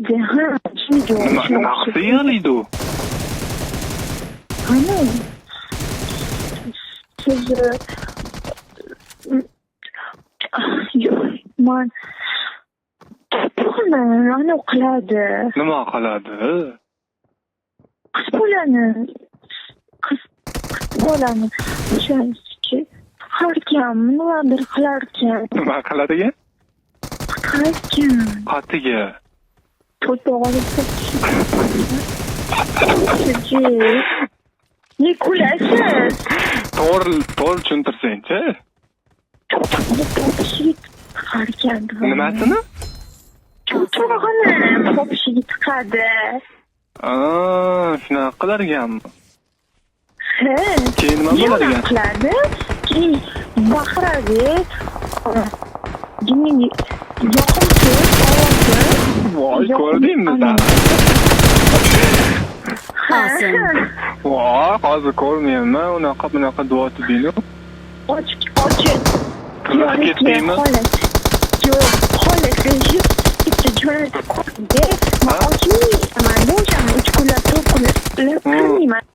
yig'laydi. Ha, Nima qilsa yig'laydi u? Qani? Siz man ana qiladi. Nima qiladi? Qiz bolani o'shaniki qarkan, nimadir qilarkan. Nima qiladigan? Qatiga. To'tog'ini ne kulasiz? To'g'ri tushuntirsang-chi. Popishiga tiqarkan. Nimasini? To'tog'ini popishiga tiqadi. Shunaqa qilarkanmi? He. Keyin nima bo'ladigan? Qiladi. Keyin baqiradi. Jinning yoqimsiz ovozi. Voy, ko'rdingmi sen? Voy, hozir ko'rmayapman. Bunaqa duoti deydi. Ochib. Kirib ketdingmi? Yo'q, xolos. Bitta jo'natib qo'ydi. Men ochmayman. O'sha 3 kunlab, 4 kunlab qilmayman.